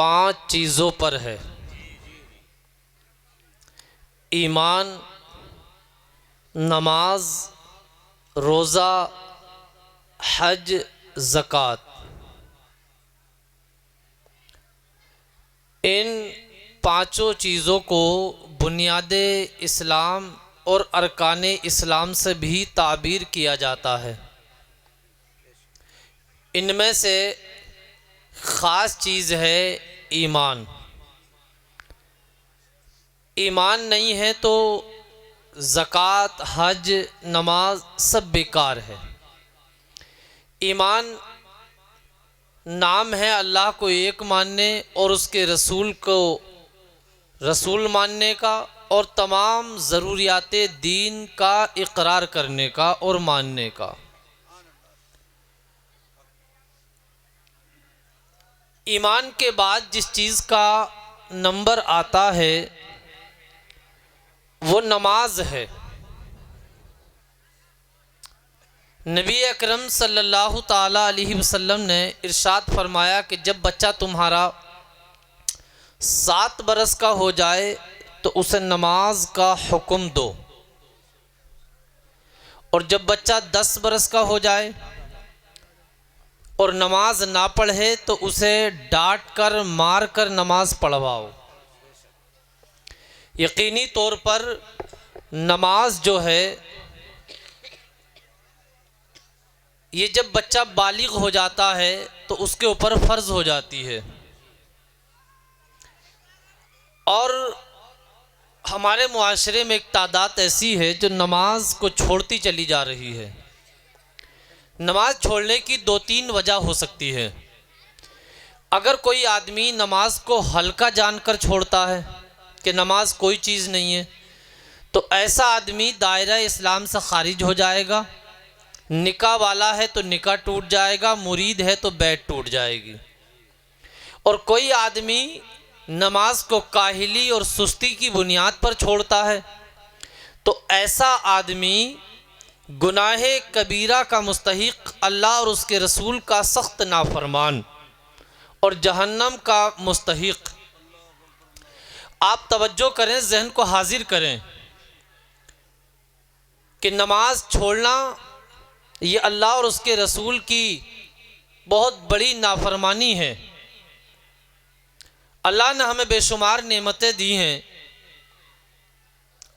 5 चीज़ों पर है। ईमान, नमाज, रोज़ा, हज, ज़कात। इन 5 चीज़ों को बुनियादे इस्लाम और अरकाने इस्लाम से भी ताबीर किया जाता है। इनमें से ख़ास चीज़ है ईमान। ईमान नहीं है तो ज़कात, हज, नमाज सब बेकार है। ईमान नाम है अल्लाह को एक मानने और उसके रसूल को रसूल मानने का और तमाम ज़रूरियात दीन का इकरार करने का और मानने का। ईमान के बाद जिस चीज़ का नंबर आता है वो नमाज है। नबी अकरम सल्लल्लाहु ताला अलैहि वसल्लम ने इरशाद फरमाया कि जब बच्चा तुम्हारा 7 बरस का हो जाए तो उसे नमाज का हुक्म दो, और जब बच्चा 10 बरस का हो जाए और नमाज ना पढ़े तो उसे डांट कर मार कर नमाज पढ़वाओ। यकीनी तौर पर नमाज जो है ये जब बच्चा बालिग हो जाता है तो उसके ऊपर फ़र्ज हो जाती है। और हमारे मुआशरे में एक तादाद ऐसी है जो नमाज को छोड़ती चली जा रही है। नमाज छोड़ने की 2-3 वजह हो सकती है। अगर कोई आदमी नमाज को हल्का जानकर छोड़ता है कि नमाज कोई चीज़ नहीं है, तो ऐसा आदमी दायरा इस्लाम से खारिज हो जाएगा। निकाह वाला है तो निकाह टूट जाएगा, मुरीद है तो बैत टूट जाएगी। और कोई आदमी नमाज को काहिली और सुस्ती की बुनियाद पर छोड़ता है तो ऐसा आदमी गुनाहे कबीरा का मुस्तहिक, अल्लाह और उसके रसूल का सख्त नाफरमान और जहन्नम का मुस्तहिक। आप तवज्जो करें, जहन को हाजिर करें कि नमाज छोड़ना ये अल्लाह और उसके रसूल की बहुत बड़ी नाफरमानी है। अल्लाह ने हमें बेशुमार नेमतें दी हैं।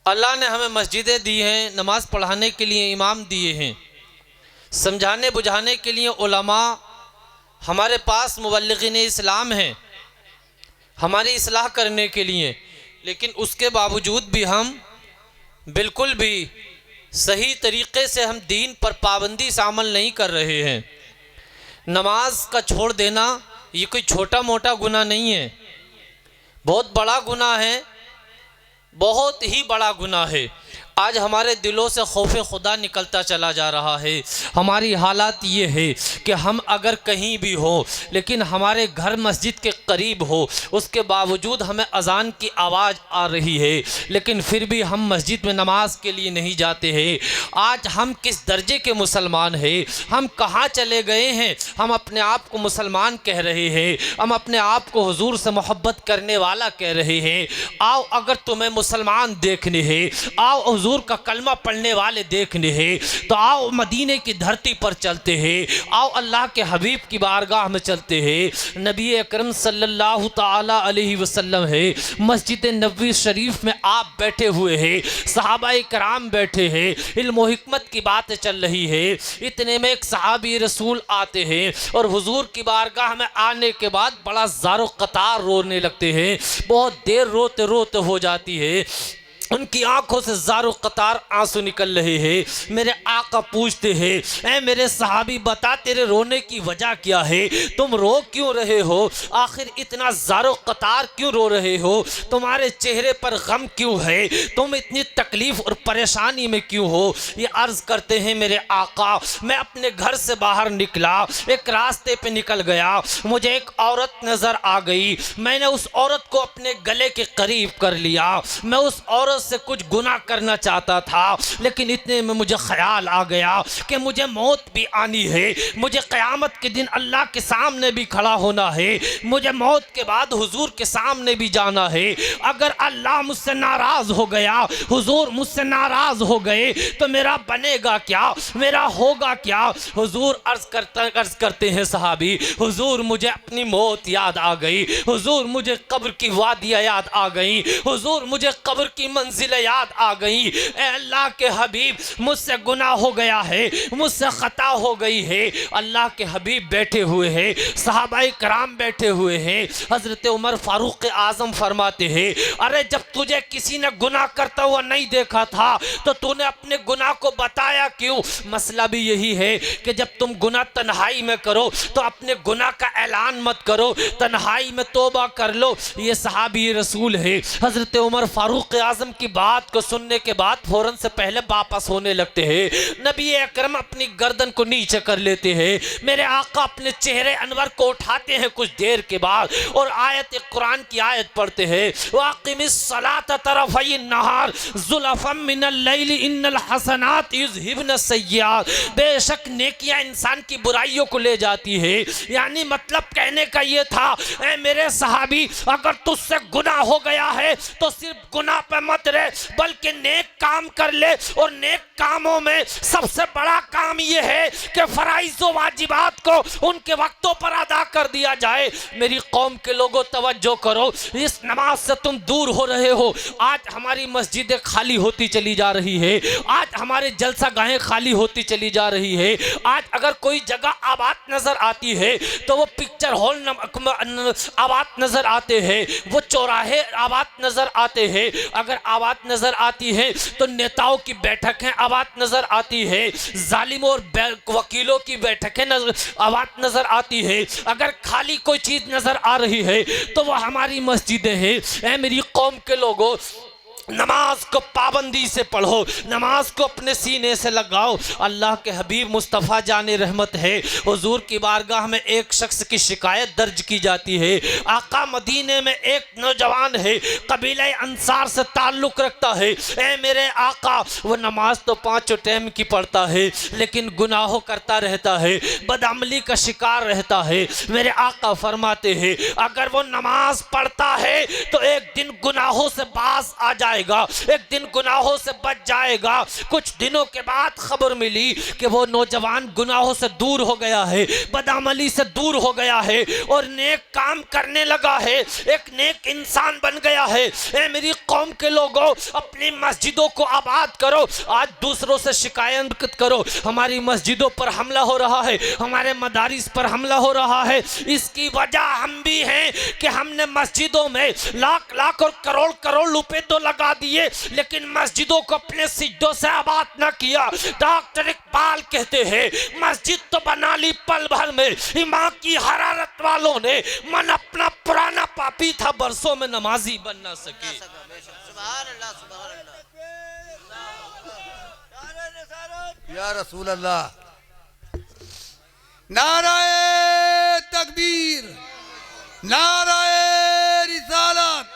अल्लाह ने हमें मस्जिदें दी हैं, नमाज पढ़ाने के लिए इमाम दिए हैं, समझाने बुझाने के लिए उलमा, हमारे पास मुबल्लिगीन इस्लाम हैं हमारी इस्लाह करने के लिए। लेकिन उसके बावजूद भी हम बिल्कुल भी सही तरीक़े से हम दीन पर पाबंदी से अमल नहीं कर रहे हैं। नमाज का छोड़ देना ये कोई छोटा मोटा गुनाह नहीं है, बहुत बड़ा गुनाह है, बहुत ही बड़ा गुनाह है। आज हमारे दिलों से खौफ खुदा निकलता चला जा रहा है। हमारी हालात ये है कि हम अगर कहीं भी हो लेकिन हमारे घर मस्जिद के करीब हो, उसके बावजूद हमें अज़ान की आवाज़ आ रही है लेकिन फिर भी हम मस्जिद में नमाज के लिए नहीं जाते हैं। आज हम किस दर्जे के मुसलमान हैं, हम कहाँ चले गए हैं। हम अपने आप को मुसलमान कह रहे हैं, हम अपने आप को हुजूर से मोहब्बत करने वाला कह रहे हैं। आओ अगर तुम्हें मुसलमान देखने हैं, आओ हुजूर का कलमा पढ़ने वाले देखने हैं, तो आओ मदीने की धरती पर चलते हैं, आओ अल्लाह के हबीब की बारगाह में चलते हैं। नबी अकरम सल्लल्लाहु ताला अलैहि वसल्लम है, मस्जिद नबवी शरीफ में आप बैठे हुए हैं, सहाबाए कराम बैठे हैं, इल्म व हिकमत की बातें चल रही है। इतने में एक सहाबी रसूल आते हैं और हुजूर की बारगाह में आने के बाद बड़ा ज़ारो कतार रोने लगते हैं। बहुत देर रोते रोते हो जाती है, उनकी आंखों से ज़ारो कतार आंसू निकल रहे हैं। मेरे आका पूछते हैं, ऐ मेरे सहाबी बता तेरे रोने की वजह क्या है, तुम रो क्यों रहे हो, आखिर इतना ज़ारो कतार क्यों रो रहे हो, तुम्हारे चेहरे पर गम क्यों है, तुम इतनी तकलीफ़ और परेशानी में क्यों हो। ये अर्ज़ करते हैं मेरे आका, मैं अपने घर से बाहर निकला, एक रास्ते पे निकल गया, मुझे एक औरत नज़र आ गई, मैंने उस औरत को अपने गले के करीब कर लिया, मैं उस औरत औरत से कुछ गुनाह करना चाहता था, लेकिन इतने में मुझे ख्याल आ गया कि मुझे मौत भी आनी है, मुझे क़यामत के दिन अल्लाह के सामने भी खड़ा होना है, मुझे मौत के बाद हुजूर के सामने भी जाना है। अगर अल्लाह मुझसे नाराज़ हो गया, हुजूर मुझसे नाराज़ हो गए, तो मेरा बनेगा क्या, मेरा होगा क्या? हुजूर अर्ज़ करते हैं सहाबी, हुजूर मुझे अपनी मौत याद आ गई, हुजूर मुझे कब्र की वादियाँ याद आ गई, हुजूर मुझे कब्र की मंजिलें याद आ गई। ए अल्लाह के हबीब, मुझसे गुनाह हो गया है, मुझसे ख़ता हो गई है। अल्लाह के हबीब बैठे हुए हैं, सहाबाए कराम बैठे हुए हैं। हज़रत उमर फ़ारूक आज़म फरमाते हैं, अरे जब तुझे किसी ने गुनाह करता हुआ नहीं देखा था तो तूने अपने गुनाह को बताया क्यों? मसला भी यही है कि जब तुम गुनाह तन्हाई में करो तो अपने गुनाह का ऐलान मत करो, तन्हाई में तौबा कर लो। ये सहाबी रसूल है। हज़रत उमर फ़ारूक आज़म की बात को सुनने के बाद फ़ौरन से पहले वापस होने लगते हैं। नबी अकरम अपनी गर्दन को नीचे कर लेते हैं। मेरे आका अपने चेहरे अनवर को उठाते हैं कुछ देर के बाद और आयत कुरान की आयत पढ़ते हैं, वाक़िमिस सलात तरफ़ई नहार ज़ुलफ़म मिनल लैली इन्नल हसनात युज़हिबन सय्यात। बेशक नेकियां इंसान की बुराइयों को ले जाती है। यानी मतलब कहने का ये था, ऐ मेरे सहाबी, अगर तुझसे गुनाह हो गया है तो सिर्फ गुनाह पे मत रहे, बल्कि नेक काम कर ले। और नेक कामों में सबसे बड़ा काम ये है कि फराइज़ व वाजिबात को उनके वक्तों पर अदा कर दिया जाए। मेरी कौम के लोगों तवज्जो करो, इस नमाज से तुम दूर हो रहे हो। आज हमारी मस्जिदें खाली होती चली जा रही है, आज हमारे जलसा गाहें खाली होती चली जा रही है। आज अगर कोई जगह आबाद नजर आती है तो वो पिक्चर हॉल आबाद नजर आते हैं, वो चौराहे आबाद नजर आते हैं। अगर आबाद नजर आती है तो नेताओं की बैठकें आबाद नजर आती है, जालिमों और वकीलों की बैठकें आबाद नजर आती है। अगर खाली कोई चीज नजर आ रही है तो वह हमारी मस्जिदें हैं। ऐ मेरी कौम के लोगों, नमाज को पाबंदी से पढ़ो, नमाज को अपने सीने से लगाओ। अल्लाह के हबीब मुस्तफ़ा जाने रहमत है, हुजूर की बारगाह में एक शख्स की शिकायत दर्ज की जाती है। आका मदीने में एक नौजवान है, कबीले अंसार से ताल्लुक़ रखता है। ए मेरे आका, वो नमाज तो 5 टाइम की पढ़ता है लेकिन गुनाहों करता रहता है, बदअमली का शिकार रहता है। मेरे आका फरमाते हैं, अगर वो नमाज पढ़ता है तो एक दिन गुनाहों से बाज आ जाए, एक दिन गुनाहों से बच जाएगा। कुछ दिनों के बाद खबर मिली कि वो नौजवान गुनाहों से दूर हो गया है, बदअमली से दूर हो गया है और नेक काम करने लगा है, एक नेक इंसान बन गया है। ए मेरी कौम के लोगों, अपनी मस्जिदों को आबाद करो। आज दूसरों से शिकायत करो, हमारी मस्जिदों पर हमला हो रहा है, हमारे मदारिस पर हमला हो रहा है। इसकी वजह हम भी हैं कि हमने मस्जिदों में लाख लाख और करोड़ करोड़ रुपए तो लगा दिए लेकिन मस्जिदों को अपने सिजदों से आबाद न किया। डॉक्टर इकबाल कहते हैं, मस्जिद तो बना ली पल भर में, ईमान की हरारत वालों ने मन अपना पुराना पापी था, बरसों में नमाजी बन ना सके। या रसूल अल्लाह, नाराए तकबीर, नाराए रिसालत।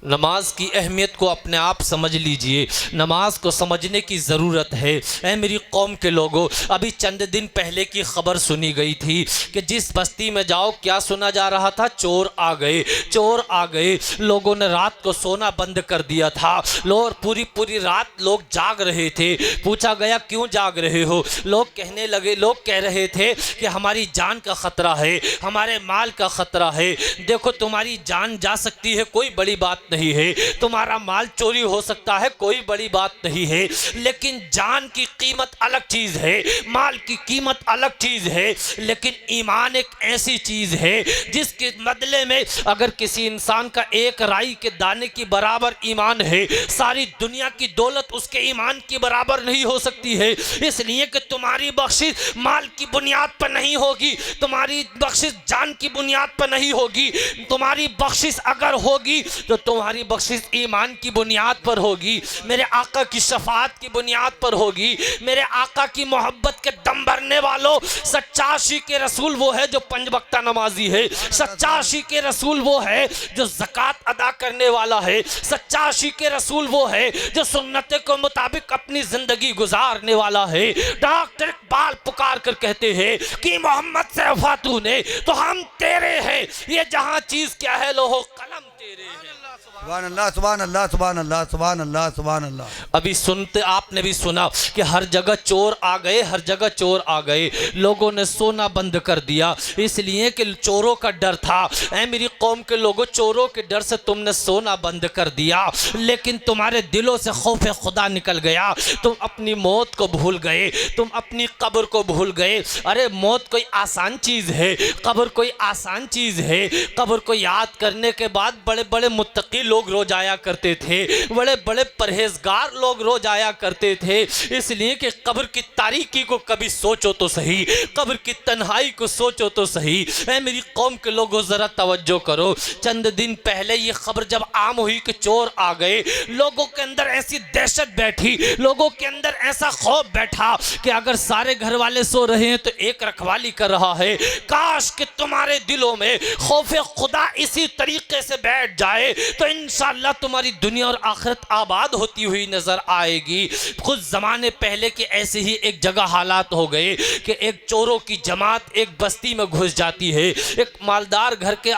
नमाज की अहमियत को अपने आप समझ लीजिए, नमाज को समझने की ज़रूरत है। ऐ मेरी कौम के लोगों, अभी चंद दिन पहले की खबर सुनी गई थी कि जिस बस्ती में जाओ क्या सुना जा रहा था, चोर आ गए, चोर आ गए। लोगों ने रात को सोना बंद कर दिया था, लोग पूरी रात लोग जाग रहे थे। पूछा गया क्यों जाग रहे हो? लोग कहने लगे, लोग कह रहे थे कि हमारी जान का ख़तरा है, हमारे माल का ख़तरा है। देखो, तुम्हारी जान जा सकती है, कोई बड़ी बात नहीं है, तुम्हारा माल चोरी हो सकता है, कोई बड़ी बात नहीं है, लेकिन जान की कीमत अलग चीज़ है, माल की कीमत अलग चीज़ है। लेकिन ईमान एक ऐसी चीज़ है जिसके बदले में अगर किसी इंसान का एक राई के दाने की बराबर ईमान है, सारी दुनिया की दौलत उसके ईमान की बराबर नहीं हो सकती है। इसलिए कि तुम्हारी बख्शिश माल की बुनियाद पर नहीं होगी, तुम्हारी बख्शिश जान की बुनियाद पर नहीं होगी। तुम्हारी बख्शिश अगर होगी तो तुम्हारी बख्शिश ईमान की बुनियाद पर होगी, मेरे आका की शफाअत की बुनियाद पर होगी, मेरे आका की मोहब्बत के दम भरने वालों, सच्चा आशिक रसूल वो है जो 5 वक्ता नमाजी है। सच्चा आशिक रसूल वो है जो ज़कात अदा करने वाला है। सच्चा आशिक रसूल वो है जो सुन्नत के मुताबिक अपनी ज़िंदगी गुजारने वाला है। डॉक्टर इकबाल पुकार कर कहते हैं कि मोहम्मद से वफा तूने तो हम तेरे हैं, ये जहां चीज़ क्या है लोहो कलम तेरे हैं। सुभान अल्लाह, सुभान अल्लाह, सुभान अल्लाह, सुभान अल्लाह, सुभान अल्लाह। अभी सुनते आपने भी सुना कि हर जगह चोर आ गए, हर जगह चोर आ गए। लोगों ने सोना बंद कर दिया इसलिए कि चोरों का डर था। ऐ मेरी कौम के लोगों, चोरों के डर से तुमने सोना बंद कर दिया, लेकिन तुम्हारे दिलों से खौफ खुदा निकल गया। तुम अपनी मौत को भूल गए, तुम अपनी कब्र को भूल गए। अरे मौत कोई आसान चीज़ है, कब्र कोई आसान चीज़ है। कब्र को याद करने के बाद बड़े बड़े मुत्तकी लोग रोज आया करते थे, बड़े बड़े परहेजगार लोग रोज आया करते थे, इसलिए कि कब्र की तारीकी को कभी सोचो तो सही, कब्र की तन्हाई को सोचो तो सही। ऐ मेरी कौम के लोगों ज़रा तवज्जो करो। चंद दिन पहले ये खबर जब आम हुई कि चोर आ गए, लोगों के अंदर ऐसी दहशत बैठी, लोगों के अंदर ऐसा खौफ बैठा कि अगर सारे घर वाले सो रहे हैं तो एक रखवाली कर रहा है। काश कि तुम्हारे दिलों में खौफ खुदा इसी तरीके से बैठ जाए तो इंशाअल्लाह तुम्हारी दुनिया और आखिरत आबाद होती हुई नजर आएगी। कुछ ज़माने पहले के ऐसे ही एक जगह हालात हो गए कि एक चोरों की जमात एक बस्ती में घुस जाती है। एक मालदार घर के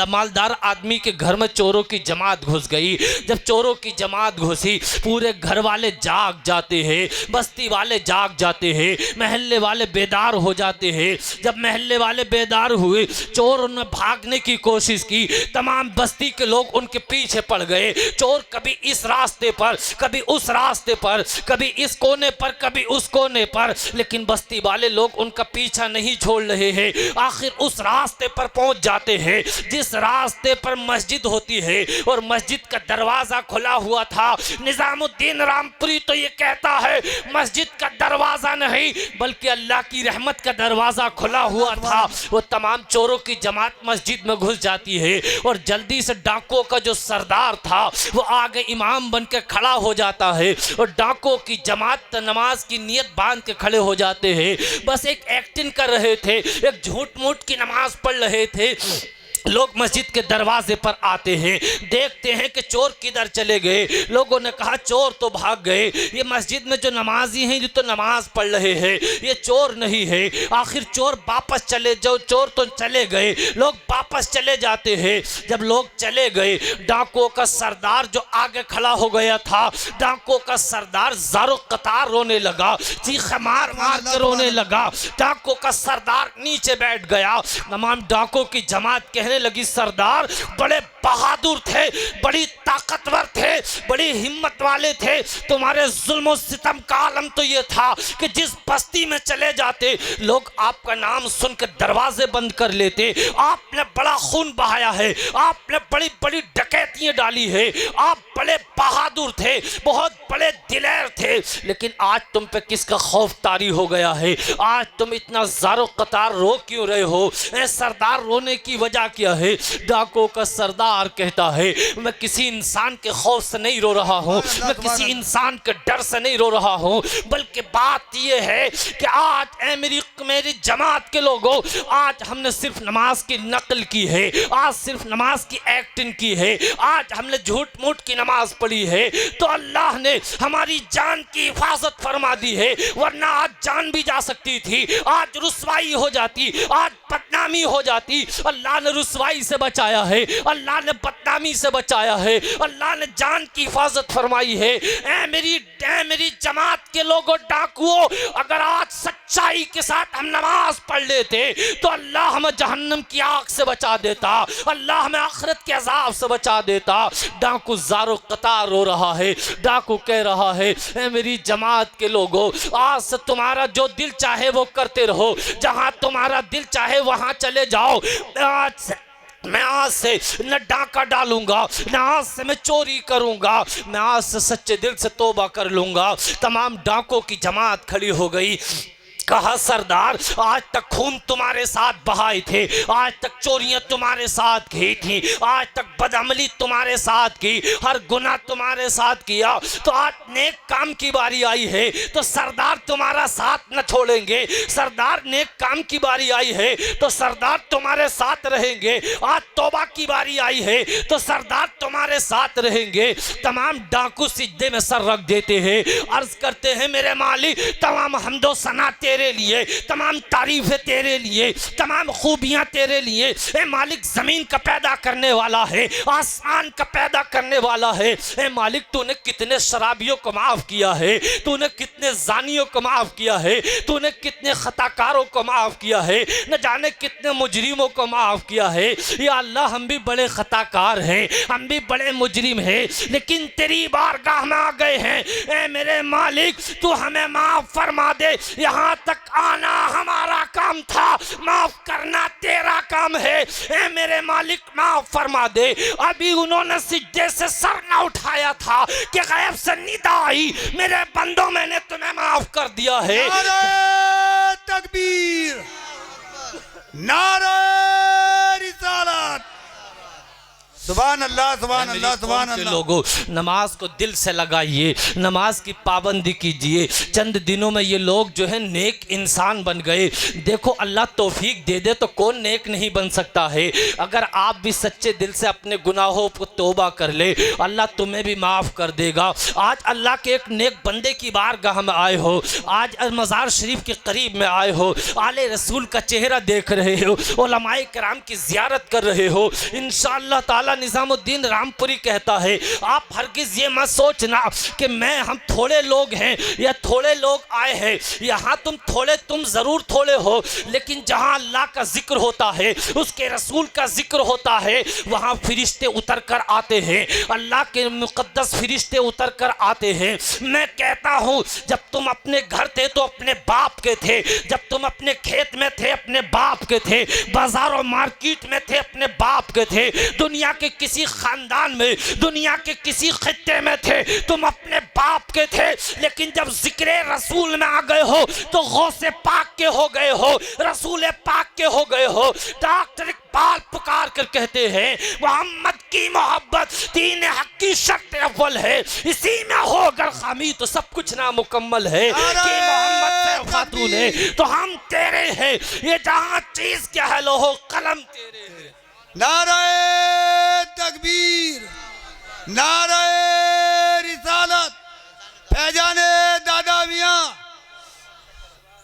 मालदार आदमी के घर में चोरों की जमात घुस गई। जब चोरों की जमात घुसी, पूरे घर वाले जाग जाते हैं, बस्ती वाले जाग जाते हैं, महल्ले वाले बेदार हो जाते हैं। जब महल्ले वाले बेदार हुए, चोर उन्हें भागने की कोशिश की, तमाम बस्ती के लोग उनके पीछे पड़ गए। चोर कभी इस रास्ते पर, कभी उस रास्ते पर, कभी इस कोने पर, कभी उस कोने पर, लेकिन बस्ती वाले लोग उनका पीछा नहीं छोड़ रहे हैं। आखिर उस रास्ते पर पहुंच जाते हैं जिस रास्ते पर मस्जिद होती है, और मस्जिद का दरवाजा खुला हुआ था। निजामुद्दीन रामपुरी तो ये कहता है मस्जिद का दरवाजा नहीं बल्कि अल्लाह की रहमत का दरवाजा खुला हुआ था। वो तमाम चोरों की जमात मस्जिद में घुस जाती है और जल्दी से डाकुओं का जो सरदार था वो आगे इमाम बन के खड़ा हो जाता है और डाकुओं की जमात नमाज की नियत बांध के खड़े हो जाते हैं। बस एक एक्टिंग कर रहे थे, एक झूठ मूठ की नमाज पढ़ रहे थे। लोग मस्जिद के दरवाजे पर आते हैं, देखते हैं कि चोर किधर चले गए। लोगों ने कहा चोर तो भाग गए, ये मस्जिद में जो नमाजी हैं ये तो नमाज पढ़ रहे हैं, ये चोर नहीं है। आखिर चोर वापस चले जाओ, चोर तो चले गए। लोग वापस चले जाते हैं। जब लोग चले गए, डाकुओं का सरदार जो आगे खड़ा हो गया था, डाकुओं का सरदार ज़ारो कतार रोने लगा, चीख मार मार के रोने लगा। डाकुओं का सरदार नीचे बैठ गया। तमाम डाकुओं की जमात कहने लगी सरदार बड़े बहादुर थे, बड़ी ताकतवर थे, बड़ी हिम्मत वाले थे। तुम्हारे जुल्म सितम का आलम तो ये था कि जिस बस्ती में चले जाते लोग आपका नाम सुनकर दरवाजे बंद कर लेते। आपने बड़ा खून बहाया है, आपने बड़ी बड़ी डकैतियां डाली है, आप बड़े बहादुर थे, बहुत बड़े दिलेर थे, लेकिन आज तुम पे किसका खौफ तारी हो गया है? आज तुम इतना ज़ारो कतार रो क्यों रहे हो? सरदार रोने की वजह क्या है? डाकुओं का सरदार कहता है मैं किसी इंसान के खौफ से नहीं रो रहा हूँ, मैं किसी इंसान के डर से नहीं रो रहा हूँ, बल्कि बात यह है कि आज मेरी जमात के लोगों, आज हमने सिर्फ नमाज की नकल की है, आज सिर्फ नमाज की एक्टिंग की है, आज हमने झूठ मूठ की नमाज पढ़ी है, तो अल्लाह ने हमारी जान की हिफाजत फरमा दी है, वरना आज जान भी जा सकती थी, आज रुसवाई हो जाती, आज बदनामी हो जाती। अल्लाह ने रुसवाई से बचाया है, अल्लाह ने बदनामी से बचाया है, अल्लाह ने जान की हिफाजत फरमाई है। ऐ मेरी जमात के लोगों, डाकुओं, अगर आज सच्चाई के साथ हम नमाज पढ़ लेते तो अल्लाह हमें जहन्नम की आग से बचा देता, अल्लाह हमें आखिरत के अजाब से बचा देता। डाकू ज़ारो कतार रो रहा है, डाकू कह रहा है ऐ मेरी जमात के लोगों, आज से तुम्हारा जो दिल चाहे वो करते रहो, जहां तुम्हारा दिल चाहे वहां चले जाओ। मैं आज से न डाका डालूंगा, न आज से मैं चोरी करूंगा, मैं आज से सच्चे दिल से तौबा कर लूंगा। तमाम डाकों की जमात खड़ी हो गई। कहा सरदार आज तक खून तुम्हारे साथ बहाए थे, आज तक चोरियां तुम्हारे साथ की थी, आज तक बदअमली तुम्हारे साथ की, हर गुनाह तुम्हारे साथ किया, तो आज नेक काम की बारी आई है तो सरदार तुम्हारा साथ न छोड़ेंगे। सरदार नेक काम की बारी आई है तो सरदार तुम्हारे साथ रहेंगे। आज तौबा की बारी आई है तो सरदार तुम्हारे साथ रहेंगे। तमाम डाकू सिजदे में सर रख देते हैं, अर्ज करते हैं मेरे मालिक तमाम हम्दो सना तेरे लिए, तमाम तारीफें तेरे लिए, तमाम खूबियां तेरे लिए। ए मालिक जमीन का पैदा करने वाला है, आसमान का पैदा करने वाला है। ए मालिक तूने कितने शराबियों को माफ किया है, तूने कितने जानियों को माफ किया है, तूने कितने खताकारों को माफ किया है, न जाने कितने मुजरिमों को माफ किया है। या अल्लाह हम भी बड़े खताकार हैं, हम भी बड़े मुजरिम हैं, लेकिन तेरी बारगाह में आ गए हैं। ए मेरे मालिक तू हमें माफ फरमा दे। यहाँ तक आना हमारा काम था, माफ करना तेरा काम है। ए मेरे मालिक माफ फरमा दे। अभी उन्होंने सिजदे से सर न उठाया था कि गैब से निदा आई, मेरे बंदों मैंने तुम्हें माफ कर दिया है। नारे तकबीर, नारे रिसालत, सुभान अल्लाह, सुभान अल्लाह, सुभान अल्लाह। लोगों नमाज को दिल से लगाइए, नमाज की पाबंदी कीजिए। चंद दिनों में ये लोग जो है नेक इंसान बन गए। देखो अल्लाह तौफीक दे दे तो कौन नेक नहीं बन सकता है। अगर आप भी सच्चे दिल से अपने गुनाहों को तौबा कर ले, अल्लाह तुम्हें भी माफ़ कर देगा। आज अल्लाह के एक नेक बंदे की बारगाह में आए हो, आज मज़ार शरीफ के करीब में आए हो, आले रसूल का चेहरा देख रहे हो, उलमाए किराम की ज़ियारत कर रहे हो। इंशाअल्लाह ताला निज़ामुद्दीन रामपुरी कहता है आप हरगिज़ ये मत सोचना कि हम थोड़े लोग हैं या थोड़े लोग आए हैं। यहाँ तुम ज़रूर थोड़े हो, लेकिन जहाँ अल्लाह का जिक्र होता है, उसके रसूल का जिक्र होता है, वहाँ फरिश्ते उतर कर आते हैं, अल्लाह के मुक़द्दस फरिश्ते उतर कर आते हैं। मैं कहता हूँ जब तुम अपने घर थे तो अपने बाप के थे, जब तुम अपने खेत में थे अपने बाप के थे, बाजार और मार्केट में थे अपने बाप के थे, दुनिया के किसी खानदान में, दुनिया के किसी खित्ते में थे तुम अपने बाप के थे। लेकिन जब जिक्र रसूल में आ गए हो तो गौसे पाक के हो गए हो, रसूल पाक के हो गए हो। डॉक्टर इकबाल पुकार कर कहते हैं मोहम्मद की मोहब्बत दीन हक की शर्त अव्वल है, इसी में हो अगर खामी तो सब कुछ नामुकम्मल है। कि मोहम्मद से खातून है तो हम तेरे हैं, ये जहाँ चीज क्या है लोहो कलम तेरे है। नारे तकबीर, नारे रिसालत, फैजाने दादा मियाँ।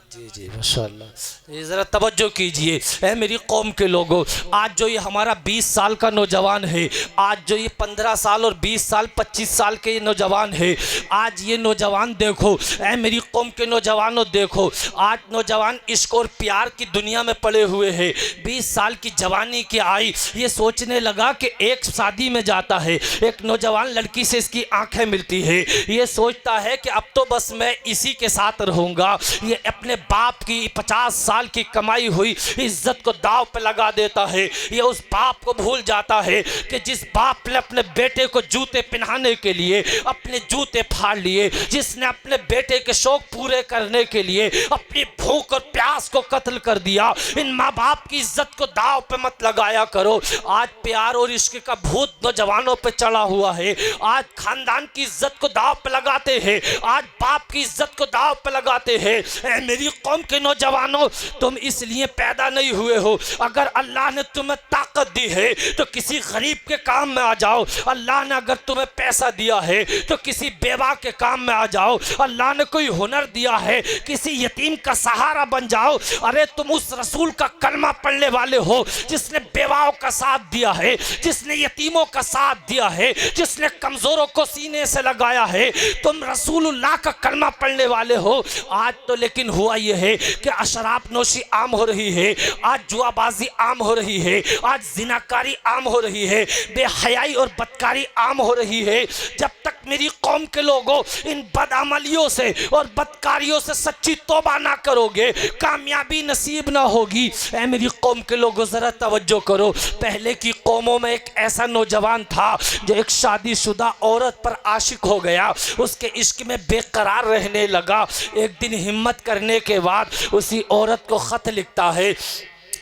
जी जी माशाअल्लाह। ये ज़रा तवज्जो कीजिए ऐ मेरी कौम के लोगों, आज जो ये हमारा 20 साल का नौजवान है, आज जो ये 15 साल और 20 साल 25 साल के ये नौजवान है, आज ये नौजवान देखो ऐ मेरी कौम के नौजवानों देखो, आज नौजवान इश्क और प्यार की दुनिया में पड़े हुए हैं। 20 साल की जवानी की आई, ये सोचने लगा कि एक शादी में जाता है, एक नौजवान लड़की से इसकी आंखें मिलती है, ये सोचता है कि अब तो बस मैं इसी के साथ रहूँगा। ये अपने बाप की 50 साल की कमाई हुई इज्जत को दाव पे लगा देता है। ये उस बाप को भूल जाता है कि जिस बाप ने अपने बेटे को जूते पहनाने के लिए अपने जूते फाड़ लिए, जिसने अपने बेटे के शौक पूरे करने के लिए अपनी भूख और प्यास को कत्ल कर दिया। इन माँ बाप की इज्जत को दाव पे मत लगाया करो। आज प्यार और इश्क का भूत नौजवानों पे चढ़ा हुआ है, आज खानदान की इज्जत को दाव पे लगाते हैं, आज बाप की इज्जत को दाव पे लगाते हैं। मेरी कौम के नौजवानों, तुम इसलिए पैदा नहीं हुए हो। अगर अल्लाह ने तुम्हें ताकत दी है तो किसी गरीब के काम में आ जाओ। अल्लाह ने अगर तुम्हें पैसा दिया है तो किसी बेवा के काम में आ जाओ। अल्लाह ने कोई हुनर दिया है किसी यतीम का सहारा बन जाओ। अरे तुम उस रसूल का कलमा पढ़ने वाले हो जिसने बेवाओं का साथ दिया है, जिसने यतीमों का साथ दिया है, जिसने कमजोरों को सीने से लगाया है। तुम रसूलुल्लाह का कलमा पढ़ने वाले हो। आज तो लेकिन हुआ यह है कि अशराब नोशी आम हो रही है, आज जुआबाजी आम हो रही है, आज जिनाकारी आम हो रही है, बेहयाई और बदकारी आम हो रही है। जब तक मेरी कौम के लोगों इन बदअमलियों से और बदकारियों से सच्ची तौबा ना करोगे, कामयाबी नसीब ना होगी। ऐ मेरी कौम के लोगों जरा तवज्जो करो, पहले की कौमों में एक ऐसा नौजवान था जो एक शादीशुदा औरत पर आशिक हो गया, उसके इश्क में बेकरार रहने लगा। एक दिन हिम्मत करने के बाद उसी औरत को ख़त लिखता है,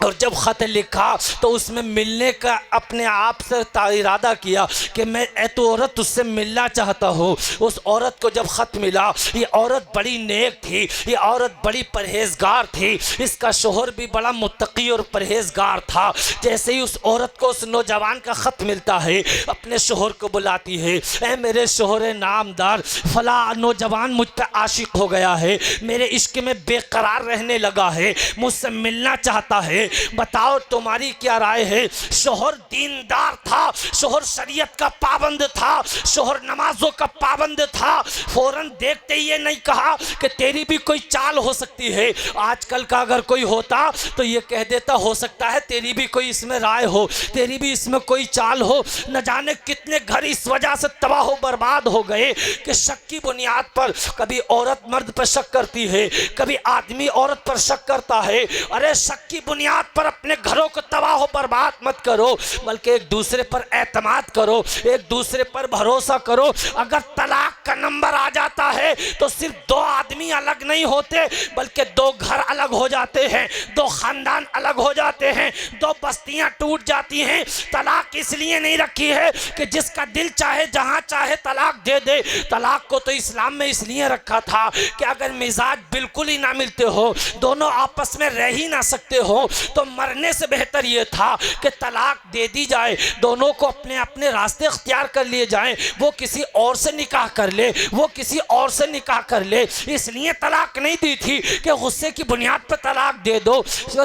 और जब ख़त लिखा तो उसमें मिलने का अपने आप से इरादा किया कि मैं तो औरत उससे मिलना चाहता हूँ। उस औरत को जब ख़त मिला, ये औरत बड़ी नेक थी, ये औरत बड़ी परहेज़गार थी, इसका शोहर भी बड़ा मुत्तकी और परहेज़गार था। जैसे ही उस औरत को उस नौजवान का ख़त मिलता है, अपने शोहर को बुलाती है, ऐ मेरे शोहर नामदार, फ़ला नौजवान मुझ पर आशिक हो गया है, मेरे इश्क में बेकरार रहने लगा है, मुझसे मिलना चाहता है, बताओ तुम्हारी क्या राय है। शोहर दीनदार था, शोहर शरीयत का पाबंद था, शोहर नमाजों का पाबंद था। फौरन देखते ही ये नहीं कहा कि तेरी भी कोई चाल हो सकती है। आजकल का अगर कोई होता तो ये कह देता हो सकता है तेरी भी कोई इसमें राय हो, तेरी भी इसमें कोई चाल हो। न जाने कितने घर इस वजह से तबाह बर्बाद हो गए कि शक की बुनियाद पर कभी औरत मर्द पर शक करती है, कभी आदमी औरत पर शक करता है। अरे शक की बुनियाद पर अपने घरों को तबाह बर्बाद मत करो, बल्कि एक दूसरे पर एतमाद करो, एक दूसरे पर भरोसा करो। अगर तलाक का नंबर आ जाता है तो सिर्फ दो आदमी अलग नहीं होते, बल्कि दो घर अलग हो जाते हैं, दो खानदान अलग हो जाते हैं, दो बस्तियां टूट जाती हैं। तलाक इसलिए नहीं रखी है कि जिसका दिल चाहे जहां चाहे तलाक दे दे। तलाक को तो इस्लाम में इसलिए रखा था कि अगर मिजाज बिल्कुल ही ना मिलते हो, दोनों आपस में रह ही ना सकते हो, तो मरने से बेहतर ये था कि तलाक दे दी जाए, दोनों को अपने अपने रास्ते अख्तियार कर लिए जाएं। वो किसी और से निकाह कर ले, वो किसी और से निकाह कर ले। इसलिए तलाक नहीं दी थी कि गुस्से की बुनियाद पर तलाक दे दो,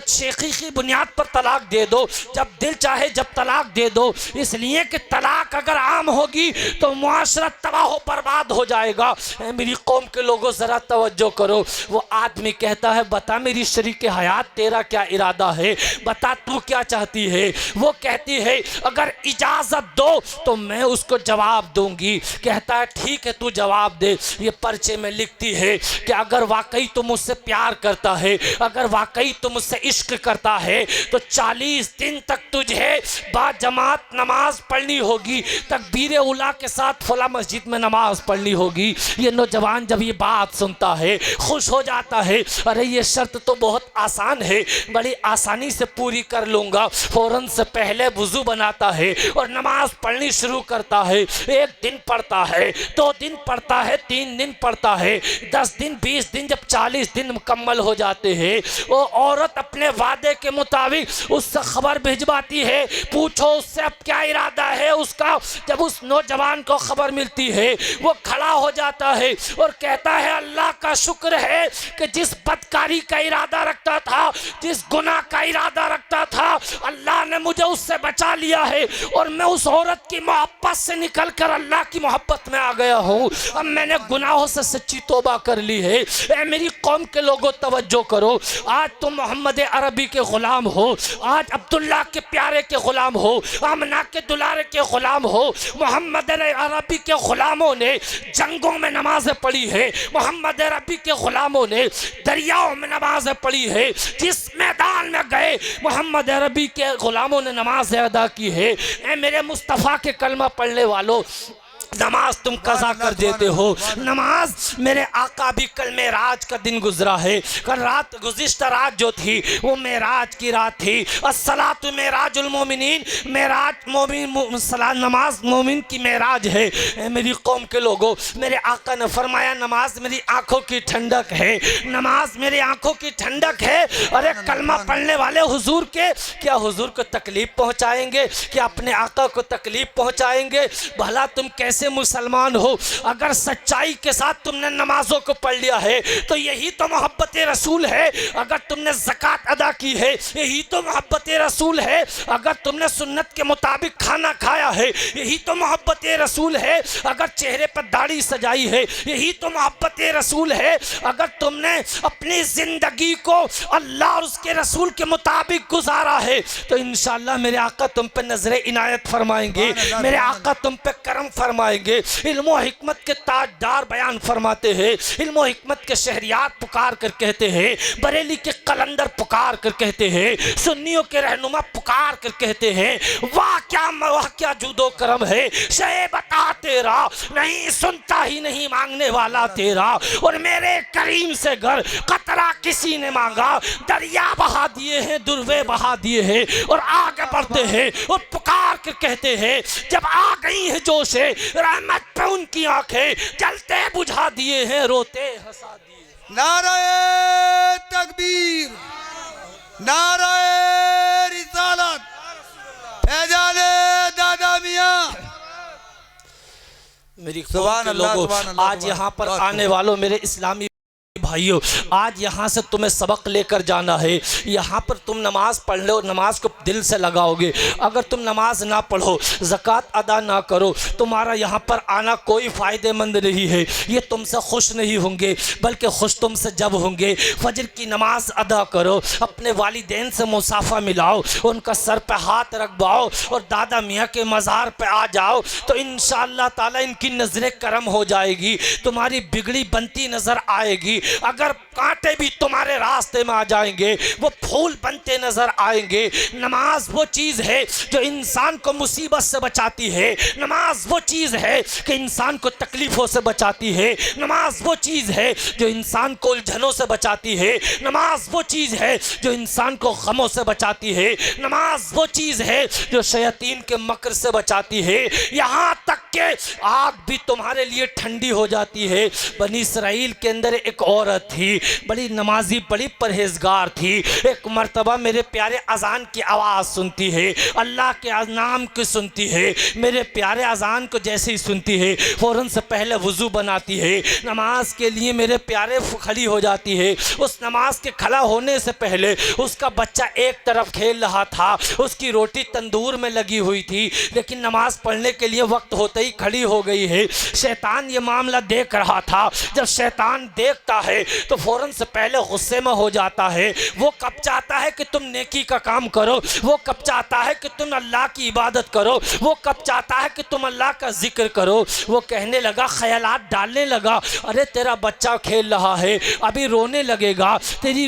शेखी की बुनियाद पर तलाक दे दो, जब दिल चाहे जब तलाक दे दो। इसलिए कि तलाक अगर आम होगी तो मुआशरा तबाह बर्बाद हो जाएगा। मेरी कौम के लोगों ज़रा तवज्जो करो। वो आदमी कहता है, बता मेरी शरीक हयात तेरा क्या इरादा है, बता तू क्या चाहती है। वो कहती है अगर इजाज़त दो तो मैं उसको जवाब दूंगी। कहता है ठीक है तू जवाब दे। ये पर्चे में लिखती है कि अगर वाकई तू मुझसे प्यार करता है, अगर वाकई तू मुझसे इश्क करता है, तो 40 दिन तक तुझे बाजमात नमाज पढ़नी होगी, तकबीर उला के साथ फला मस्जिद में नमाज पढ़नी होगी। ये नौजवान जब ये बात सुनता है खुश हो जाता है। अरे ये शर्त तो बहुत आसान है, बड़ी आसानी से पूरी कर लूँगा। फ़ौरन से पहले वुज़ू बनाता है और नमाज पढ़नी शुरू करता है। 1 दिन पढ़ता है, 2 दिन पढ़ता है, 3 दिन पढ़ता है, 10 दिन, 20 दिन, जब 40 दिन मुकम्मल हो जाते हैं, वो औरत अपने वादे के मुताबिक उससे खबर भिजवाती है, पूछो उससे अब क्या इरादा है उसका। जब उस नौजवान को खबर मिलती है वो खड़ा हो जाता है और कहता है अल्लाह का शुक्र है कि जिस बदकारी का इरादा रखता था, जिस गुनाह का इरादा रखता था, अल्लाह ने मुझे उससे बचा लिया है और मैं उस औरत की मोहब्बत से निकलकर अल्लाह की मोहब्बत में आ गया हूँ। अब मैंने गुनाहों से सच्ची तौबा कर ली है। ए मेरी कौम के लोगों तवज्जो करो। आज तुम मोहम्मद अरबी के ग़ुलाम हो, आज अब्दुल्ला के प्यारे के ग़ुलाम हो, आमना के दुलारे के ग़ुलाम हो। मोहम्मद अरबी के ग़ुलामों ने जंगों में नमाज़ें पढ़ी है, मोहम्मद अरबी के ग़ुलामों ने दरियाओं में नमाज़ें पढ़ी है। जिस मैदान में गए मोहम्मद अरबी के ग़ुलामों ने नमाज अदा की है। ए मेरे मुस्तफ़ा के कलमा पढ़ने वालों, नमाज तुम कज़ा कर देते हो। नमाज मेरे आका भी कल मेराज का दिन गुजरा है। कल रात गुज़िश्ता रात जो थी वो मेराज की रात थी। अस्सलातु मेराजुल मोमिनीन, मेराज मोमिन, नमाज मोमिन की मेराज है। मेरी कौम के लोगों, मेरे आका ने फरमाया नमाज मेरी आंखों की ठंडक है, नमाज मेरी आंखों की ठंडक है। अरे कलमा पढ़ने वाले हुजूर के, क्या हुजूर को तकलीफ़ पहुँचाएंगे, क्या अपने आका को तकलीफ़ पहुँचाएंगे? भला तुम कैसे मुसलमान हो? अगर सच्चाई के साथ तुमने नमाजों को पढ़ लिया है तो यही तो मोहब्बत रसूल है। अगर तुमने ज़कात अदा की है यही तो मोहब्बत रसूल है। अगर तुमने सुन्नत के मुताबिक खाना खाया है यही तो मोहब्बत रसूल है। अगर चेहरे पर दाढ़ी सजाई है यही तो मोहब्बत रसूल है। अगर तुमने अपनी ज़िंदगी को अल्लाह और उसके रसूल के मुताबिक गुजारा है तो इंशाअल्लाह मेरे आका तुम पे नज़र इनायत फरमाएंगे, मेरे आका तुम पे करम फरमाएंगे। फरमाएंगे। इल्म और हिकमत के ताजदार बयान फरमाते हैं, इल्म और हिकमत के शहरियात पुकार कर कहते हैं, बरेली के कलंदर पुकार कर कहते हैं, सुन्नियों के रहनुमा पुकार कर कहते हैं, वाह क्या जूदो करम है, शे बता तेरा, नहीं सुनता ही नहीं मांगने वाला तेरा। और मेरे करीम से घर कतरा किसी ने मांगा, दरिया बहा दिए हैं, दुर्वे बहा दिए हैं और आगे बढ़ते हैं और पुकार कर कहते हैं, जब आ गई है जोशे रहमत पे उनकी आंखें, जलते बुझा दिए हैं, रोते हंसा दिए। नाराए तकबीर, नाराए रिसालत, फैजाने दादा मियां। मेरी सुभान अल्लाह, लोगों, सुभान अल्लाह, आज यहाँ पर सुभान आने वालों मेरे इस्लामी भाइयों, आज यहाँ से तुम्हें सबक लेकर जाना है। यहाँ पर तुम नमाज पढ़ लो, नमाज को दिल से लगाओगे। अगर तुम नमाज ना पढ़ो, ज़कात अदा ना करो, तुम्हारा यहाँ पर आना कोई फ़ायदेमंद नहीं है। ये तुमसे खुश नहीं होंगे, बल्कि खुश तुमसे जब होंगे फजर की नमाज अदा करो, अपने वालिदैन से मुसाफा मिलाओ, उनका सर पे हाथ रखवाओ और दादा मियाँ के मज़ार पे आ जाओ, तो इंशाअल्लाह ताला इनकी नज़रें करम हो जाएगी, तुम्हारी बिगड़ी बनती नज़र आएगी। अगर कांटे भी तुम्हारे रास्ते में आ जाएंगे, वो फूल बनते नजर आएंगे। नमाज वो चीज़ है जो इंसान को मुसीबत से बचाती है, नमाज वो चीज़ है कि इंसान को तकलीफ़ों से बचाती है, नमाज वो चीज़ है जो इंसान को उलझनों से बचाती है, नमाज वो चीज़ है जो इंसान को गमों से बचाती है, नमाज वो चीज़ है जो शैतान के मकर से बचाती है। यहाँ तक के आग भी तुम्हारे लिए ठंडी हो जाती है। बनी इसराइल के अंदर एक औरत थी, बड़ी नमाजी, बड़ी परहेजगार थी। एक मर्तबा मेरे प्यारे अजान की आवाज़ सुनती है, अल्लाह के नाम की सुनती है, मेरे प्यारे अजान को जैसे ही सुनती है फ़ौरन से पहले वज़ू बनाती है, नमाज के लिए मेरे प्यारे खड़ी हो जाती है। उस नमाज के खड़ा होने से पहले उसका बच्चा एक तरफ खेल रहा था, उसकी रोटी तंदूर में लगी हुई थी, लेकिन नमाज पढ़ने के लिए वक्त होते ही खड़ी हो गई है। शैतान ये मामला देख रहा था। जब शैतान देखता है तो फ़ौरन से पहले गुस्से में हो जाता है। वो कब चाहता है कि तुम नेकी का काम करो, वो कब चाहता है कि तुम अल्लाह की इबादत करो, वो कब चाहता है कि तुम अल्लाह का जिक्र करो। वो कहने लगा, ख्यालात डालने लगा, अरे तेरा बच्चा खेल रहा है, अभी रोने लगेगा, तेरी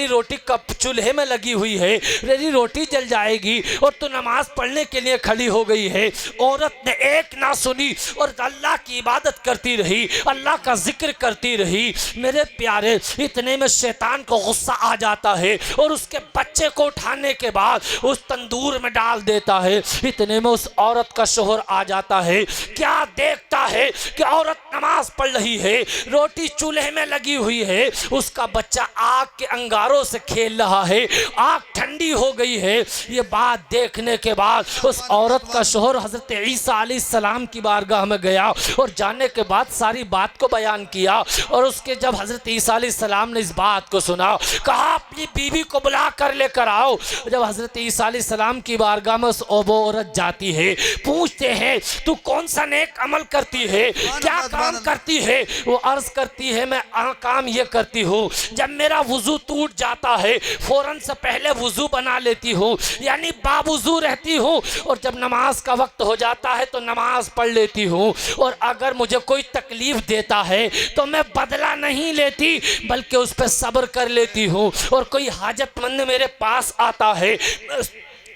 रोटी कब चूल्हे में लगी हुई है, तेरी रोटी जल जाएगी और तू नमाज पढ़ने के लिए खड़ी हो गई है। औरत ने एक ना सुनी और अल्लाह की इबादत करती रही, अल्लाह का जिक्र करती रही। मेरे प्यारे, इतने में शैतान को गुस्सा आ जाता है और उसके बच्चे को उठाने के बाद उस तंदूर में डाल देता है। इतने में उस औरत का शोहर आ जाता है। क्या देखता है कि औरत नमाज पढ़ रही है, रोटी चूल्हे में लगी हुई है, उसका बच्चा आग के अंगारों से खेल रहा है, आग ठंडी हो गई है। ये बात देखने के बाद उस औरत का शोहर हज़रत ईसा अलैहिस्सलाम की बारगाह में गया और जाने के बाद सारी बात को बयान किया। और उसके जब हज़रत ईसा अलैहिस्सलाम ने इस बात को सुना, कहा अपनी बीवी को बुला कर लेकर आओ। जब हज़रत ईसा अलैहिस्सलाम की बारगाह में उस औरत जाती है, पूछते हैं तू कौन सा नेक अमल करती है, क्या काम करती है। वो अर्ज़ करती है, मैं काम ये करती हूँ, जब मेरा वुज़ू टूट जाता है फ़ौरन से पहले वुज़ू बना लेती हूँ, यानी बावुज़ू रहती हूँ, और जब नमाज का वक्त हो जाता है तो नमाज पढ़ लेती हूँ। और अगर मुझे कोई तकलीफ़ देता है तो मैं बदला नहीं लेती, बल्कि उस पर सब्र कर लेती हूँ। और कोई हाजतमंद मेरे पास आता है,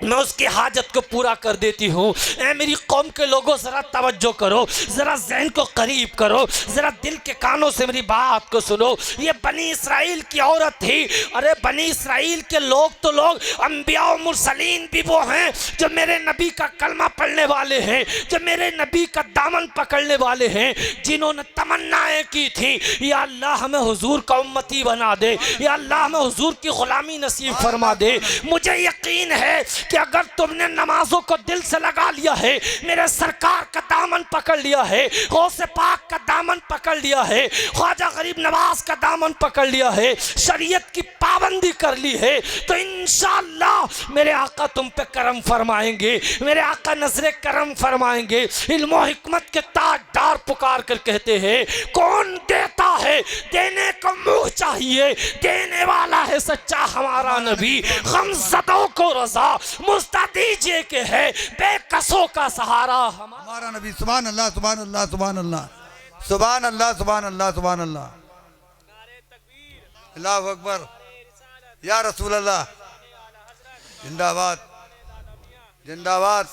मैं उसकी हाजत को पूरा कर देती हूँ। ऐ मेरी कौम के लोगों, ज़रा तवज्जो करो, ज़रा ज़हन को करीब करो, ज़रा दिल के कानों से मेरी बात को सुनो। ये बनी इसराइल की औरत थी। अरे बनी इसराइल के लोग तो लोग, अंबिया और मुरसलीन भी वो हैं जो मेरे नबी का कलमा पढ़ने वाले हैं, जो मेरे नबी का दामन पकड़ने वाले हैं, जिन्होंने तमन्नाएँ की थी, या अल्लाह हमें हुजूर का उम्मती बना दे, या अल्लाह हमें हुजूर की ग़ुलामी नसीब फरमा दे। मुझे यकीन है कि अगर तुमने नमाजों को दिल से लगा लिया है, मेरे सरकार का दामन पकड़ लिया है, गौसे पाक का दामन पकड़ लिया है, ख्वाजा गरीब नवाज का दामन पकड़ लिया है, शरीयत की पाबंदी कर ली है, तो इंशाअल्लाह मेरे आका तुम पे करम फरमाएंगे, मेरे आका नजरे करम फरमाएंगे। इल्म और हिकमत के ताजदार पुकार कर कहते हैं, कौन देता है, देने को मुंह चाहिए, देने वाला है सच्चा हमारा नबी। गमज़दों को रजा मुस्ता दीजिए के है बेकसों का सहारा हमारा नबी। सुभान अल्लाह सुभान अल्लाह सुभान अल्लाह सुभान अल्लाह सुभान अल्लाह सुभान अल्लाह। अल्लाहु अकबर या रसूल अल्लाह। जिंदाबाद जिंदाबाद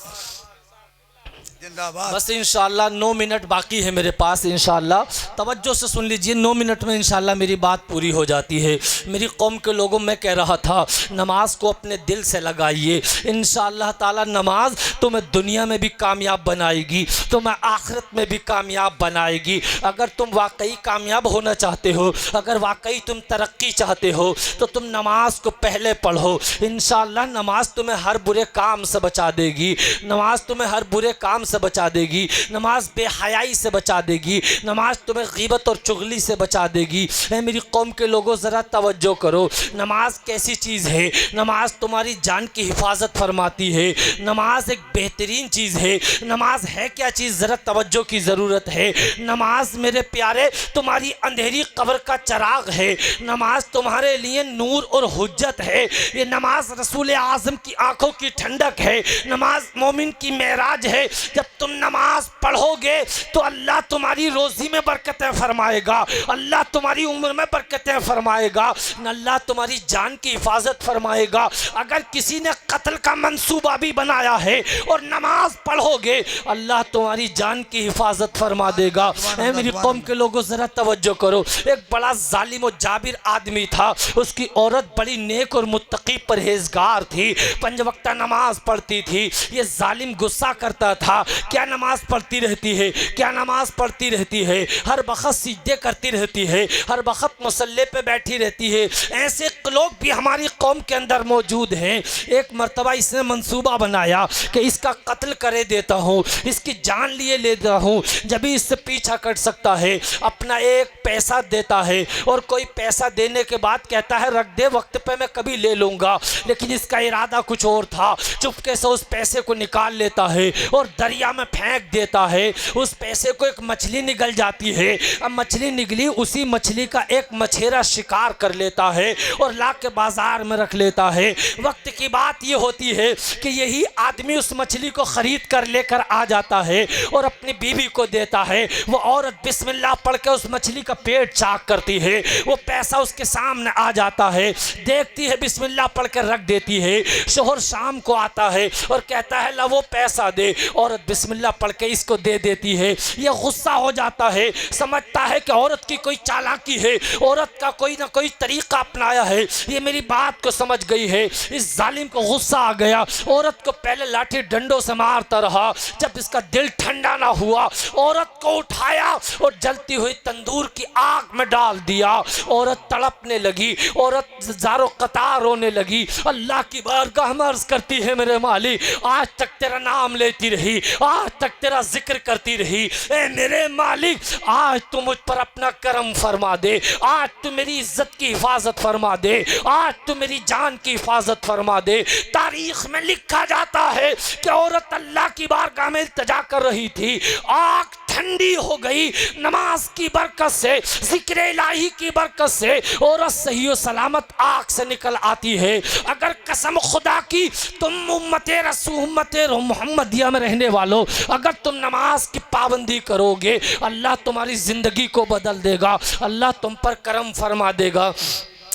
जिंदाबाद। बस इंशाल्लाह 9 मिनट बाकी है मेरे पास। इंशाल्लाह तवज्जो से सुन लीजिए, 9 मिनट में इंशाल्लाह मेरी बात पूरी हो जाती है। मेरी कौम के लोगों, मैं कह रहा था नमाज को अपने दिल से लगाइए। इंशाल्लाह ताला नमाज तुम्हें दुनिया में भी कामयाब बनाएगी, तुम्हें आखिरत में भी कामयाब बनाएगी। अगर तुम वाकई कामयाब होना चाहते हो, अगर वाकई तुम तरक्की चाहते हो, तो तुम नमाज को पहले पढ़ो। इंशाल्लाह नमाज तुम्हें हर बुरे काम से बचा देगी, नमाज तुम्हें हर बुरे काम से बचा देगी, नमाज बेहयाई से बचा देगी, नमाज तुम्हें गीबत और चुगली से बचा देगी। ऐ मेरी कौम के लोगों ज़रा तवज्जो करो, नमाज कैसी चीज़ है। नमाज तुम्हारी जान की हिफाजत फरमाती है, नमाज एक बेहतरीन चीज़ है। नमाज है क्या चीज़, ज़रा तवज्जो की ज़रूरत है। नमाज मेरे प्यारे तुम्हारी अंधेरी कब्र का चराग है, नमाज तुम्हारे लिए नूर और हुज्जत है। ये नमाज रसूल आज़म की आंखों की ठंडक है, नमाज मोमिन की मेराज है। जब तुम नमाज पढ़ोगे तो अल्लाह तुम्हारी रोज़ी में बरकतें फरमाएगा, अल्लाह तुम्हारी उम्र में बरकतें फरमाएगा, अल्लाह तुम्हारी जान की हिफाजत फरमाएगा। अगर किसी ने कत्ल का मंसूबा भी बनाया है और नमाज पढ़ोगे, अल्लाह तुम्हारी जान की हिफाजत फरमा देगा। ऐ मेरी कौम के लोगों ज़रा तवज्जो करो। एक बड़ा जालिम और जाबिर आदमी था, उसकी औरत बड़ी नेक और मुत्तकी परहेजगार थी, 5 वक्त नमाज पढ़ती थी। ये जालिम गुस्सा करता था, क्या नमाज पढ़ती रहती है, क्या नमाज पढ़ती रहती है, हर वक्त सिजदे करती रहती है, हर वक्त मुसल्ले पे बैठी रहती है। ऐसे लोग भी हमारी कौम के अंदर मौजूद हैं। एक मर्तबा इसने मंसूबा बनाया कि इसका कत्ल करे देता हूँ, इसकी जान लिए लेता हूँ, जब भी इससे पीछा कर सकता है। अपना एक पैसा देता है और कोई पैसा देने के बाद कहता है रख दे, वक्त पे मैं कभी ले लूँगा। लेकिन इसका इरादा कुछ और था, चुपके से उस पैसे को निकाल लेता है और दरिया में फेंक देता है। उस पैसे को एक मछली निगल जाती है। अब मछली निगली, उसी मछली का एक मछेरा शिकार कर लेता है और ला के बाजार में रख लेता है। वक्त की बात ये होती है कि यही आदमी उस मछली को खरीद कर लेकर आ जाता है और अपनी बीवी को देता है। वो औरत बिस्मिल्लाह पढ़ के उस मछली का पेट चाक करती है, वो पैसा उसके सामने आ जाता है, देखती है, बिस्मिल्लाह पढ़ के रख देती है। शोहर शाम को आता है और कहता है ला वो पैसा दे, औरत बिस्मिल्लाह पढ़ के इसको दे देती है। ये गुस्सा हो जाता है, समझता है कि औरत की कोई चालाकी है, औरत का कोई ना कोई तरीका अपनाया है, ये मेरी बात को समझ गई है। इस जालिम को गुस्सा आ गया, औरत को पहले लाठी डंडों से मारता रहा। जब इसका दिल ठंडा ना हुआ, औरत को उठाया और जलती हुई तंदूर की आग में डाल दिया। औरत तड़पने लगी, औरत ज़ारो कतार रोने लगी। अल्लाह की बारगाह में अर्ज़ करती है मेरे मालिक, आज तक तेरा नाम लेती रही, आज तक तेरा जिक्र करती रही, ए मेरे मालिक आज तू मुझ पर अपना करम फरमा दे, आज तू मेरी इज्जत की हिफाजत फरमा दे, आज तू मेरी जान की हिफाजत फरमा दे। तारीख में लिखा जाता है कि औरत अल्लाह की बारगाह में इल्तिजा कर रही थी, आग ठंडी हो गई नमाज की बरकत से, जिक्र इलाही की बरकत से औरत सही और सलामत आग से निकल आती है। अगर कसम खुदा की तुम उम्मते रसूल उम्मते मोहम्मदिया में रहने वालों, अगर तुम नमाज की पाबंदी करोगे, अल्लाह तुम्हारी ज़िंदगी को बदल देगा, अल्लाह तुम पर करम फरमा देगा।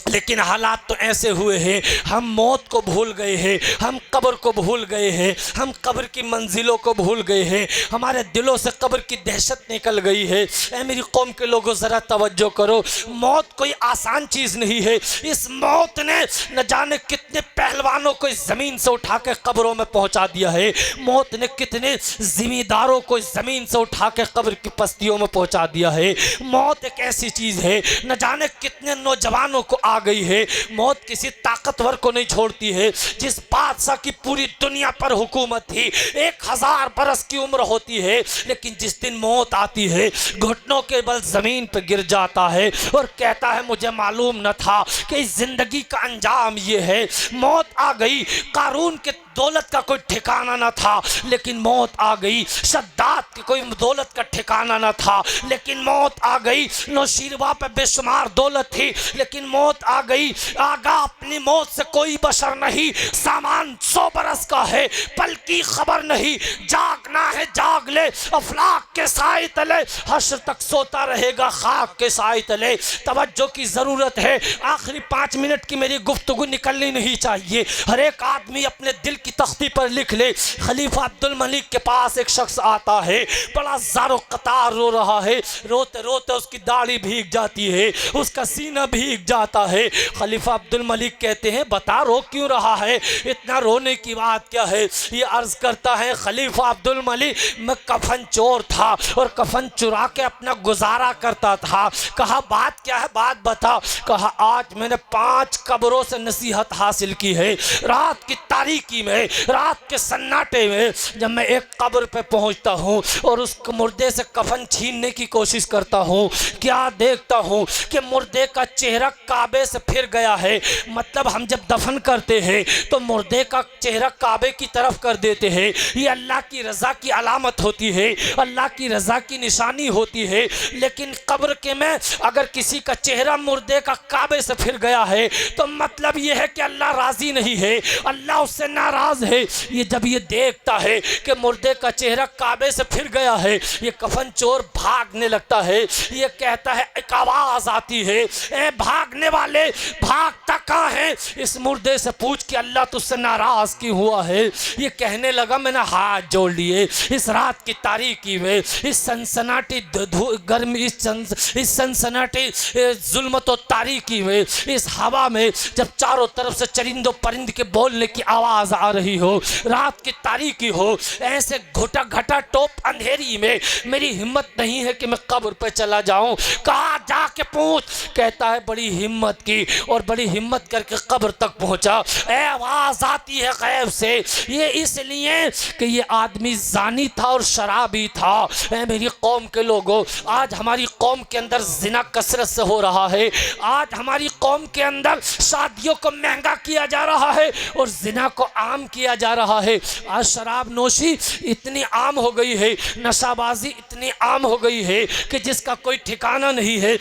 लेकिन हालात तो ऐसे हुए हैं, हम मौत को भूल गए हैं, हम कब्र को भूल गए हैं, हम कब्र की मंजिलों को भूल गए हैं, हमारे दिलों से कब्र की दहशत निकल गई है। ऐ मेरी कौम के लोगों ज़रा तवज्जो करो, मौत कोई आसान चीज़ नहीं है। इस मौत ने न जाने कितने पहलवानों को इस ज़मीन से उठा के कब्रों में पहुंचा दिया है, मौत ने कितने ज़मींदारों को इस ज़मीन से उठा के कब्र की पस्तियों में पहुंचा दिया है। मौत एक ऐसी चीज़ है, न जाने कितने नौजवानों को आ गई है। मौत किसी ताकतवर को नहीं छोड़ती है। जिस बादशाह की पूरी दुनिया पर हुकूमत थी, 1000 बरस की उम्र होती है, लेकिन जिस दिन मौत आती है घुटनों के बल जमीन पर गिर जाता है और कहता है मुझे मालूम न था कि इस जिंदगी का अंजाम ये है। मौत आ गई, कारून के दौलत का कोई ठिकाना न था, लेकिन मौत आ गई। शद्दाद की कोई दौलत का ठिकाना न था, लेकिन मौत आ गई। नौशीरवा पे बेशुमार दौलत थी, लेकिन मौत मौत आ गई, आगा अपनी मौत से कोई बशर नहीं, सामान 100 बरस का है, पल की खबर नहीं, जागना है जाग ले, अफलाक के साए तले, हश्र तक सोता रहेगा खाक के साए तले। तवज्जो की ज़रूरत है, आखिरी 5 मिनट की मेरी गुफ्तगू निकलनी नहीं चाहिए। हर एक आदमी अपने दिल की तख्ती पर लिख ले। खलीफा अब्दुल मलिक के पास एक शख्स आता है, बड़ा ज़ारो कतार रो रहा है, रोते रोते उसकी दाढ़ी भीग जाती है, उसका सीना भीग जाता है। खलीफा अब्दुल मलिक कहते हैं बता रो क्यों रहा है, इतना रोने की बात क्या है। ये अर्ज़ करता है खलीफा अब्दुल मलिक मैं कफन चोर था और कफन चुरा के अपना गुजारा करता था। कहा बात क्या है, बात बता। कहा आज मैंने 5 कब्रों से नसीहत हासिल की है। रात की तारीकी में, रात के सन्नाटे में जब मैं एक कब्र पे पहुंचता हूं और उस मुर्दे से कफन छीनने की कोशिश करता हूं, क्या देखता हूं कि मुर्दे का चेहरा काबे से फिर गया है। मतलब हम जब दफन करते हैं तो मुर्दे का चेहरा काबे की तरफ कर देते हैं। ये अल्लाह की रज़ा की अलामत होती है, अल्लाह की रज़ा की निशानी होती है। लेकिन कब्र के में अगर किसी का चेहरा मुर्दे का काबे से फिर गया है तो मतलब ये है कि अल्लाह राज़ी नहीं है, अल्लाह उससे नाराज़ है। ये जब ये देखता है कि मुर्दे का चेहरा काबे से फिर गया है, ये कफन चोर भागने लगता है। ये कहता है, एक आवाज़ आती है, ए भागने वाले भागता कहाँ है, इस मुर्दे से पूछ कि अल्लाह तुझसे नाराज़ क्यों हुआ है। ये कहने लगा मैंने हाथ जोड़ लिए इस रात की तारीकी में, इस सनसनाटी गर्मी, इस सनसनाटी जुल्मत और तारीकी में, इस हवा में जब चारों तरफ से चरिंदों परिंद के बोलने की आवाज़ आ रही हो, रात की तारीकी हो, ऐसे घुटा घटा टोप अंधेरी में मेरी हिम्मत नहीं है कि मैं कब्र पे चला जाऊं। कहाँ जाके पूछ, कहता है बड़ी हिम्मत की और बड़ी हिम्मत करके कब्र तक पहुंचा। आवाज़ आती है गैब से, ये इसलिए कि ये आदमी जानी था और शराबी था। मेरी कौम के लोगों, आज हमारी कौम के अंदर जिना कसरत से हो रहा है, आज हमारी कौम के अंदर शादियों को महंगा किया जा रहा है और जिना को आम किया जा रहा है। आज शराब नोशी इतनी आम हो गई है, नशाबाजी इतनी आम हो गई है कि जिसका कोई ठिकाना नहीं है।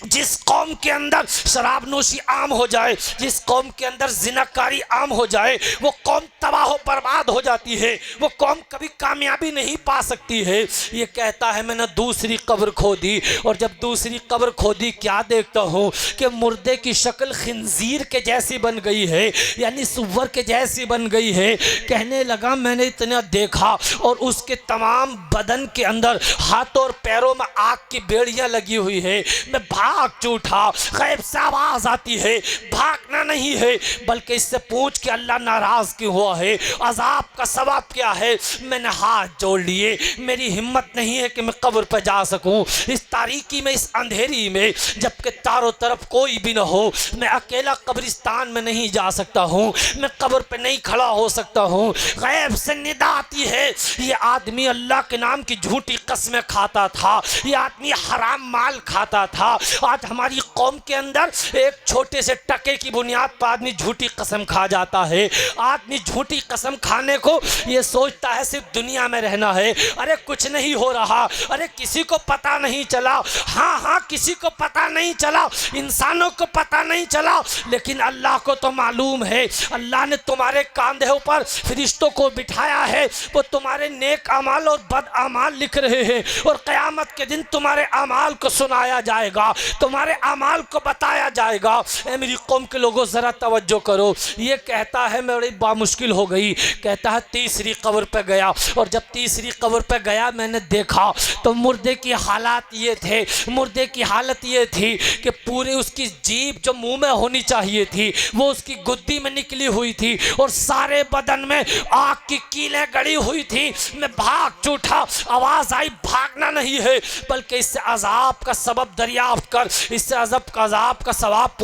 जिस कौम के अंदर शराब नोशी आम हो जाए, जिस कौम के अंदर जिनाकारी आम हो जाए, वो कौम तबाह बर्बाद हो जाती है, वो कौम कभी कामयाबी नहीं पा सकती है। ये कहता है मैंने दूसरी कब्र खोदी और जब दूसरी कब्र खोदी क्या देखता हूँ कि मुर्दे की शक्ल खिंजीर के जैसी बन गई है, यानी सुअर के जैसी बन गई है। कहने लगा मैंने इतना देखा और उसके तमाम बदन के अंदर हाथों और पैरों में आग की बेड़ियाँ लगी हुई है। मैं भाग उठा, गैब से आवाज आती है, भागना नहीं है बल्कि इससे पूछ के अल्लाह नाराज क्यों हुआ है, अजाब का सवाब क्या है। मैंने हाथ जोड़ लिए, मेरी हिम्मत नहीं है कि मैं कब्र पर जा सकूं। इस तारीकी में, इस अंधेरी में, जबकि चारों तरफ कोई भी ना हो, मैं अकेला कब्रिस्तान में नहीं जा सकता हूं, मैं कब्र पर नहीं खड़ा हो सकता हूं। गैब से निदा आती है, ये आदमी अल्लाह के नाम की झूठी कसमें खाता था, ये आदमी हराम माल खाता था। आज हमारी कौम के अंदर एक छोटे से टके की बुनियाद पर आदमी झूठी कसम खा जाता है। आदमी झूठी कसम खाने को ये सोचता है सिर्फ दुनिया में रहना है। अरे कुछ नहीं हो रहा, अरे किसी को पता नहीं चला, हाँ किसी को पता नहीं चला, इंसानों को पता नहीं चला, लेकिन अल्लाह को तो मालूम है। अल्लाह ने तुम्हारे कांधे ऊपर फरिश्तों को बिठाया है, वो तुम्हारे नेक अमाल और बद अमाल लिख रहे हैं और क़यामत के दिन तुम्हारे अमाल को सुनाया जाएगा, तुम्हारे अमाल को बताया जाएगा। ए मेरी कौम के लोगों ज़रा तवज्जो करो। ये कहता है बड़ी बामुश्किल हो गई, कहता है तीसरी कब्र पे गया और जब तीसरी कब्र पे गया मैंने देखा तो मुर्दे की हालात ये थे, मुर्दे की हालत ये थी कि पूरे उसकी जीभ जो मुंह में होनी चाहिए थी वो उसकी गुद्दी में निकली हुई थी और सारे बदन में आग की कीलें गड़ी हुई थी। मैं भाग उठा, आवाज़ आई भागना नहीं है बल्कि इससे अजाब का सबब दरियाफ्त कर, इससे अजाब का सवाब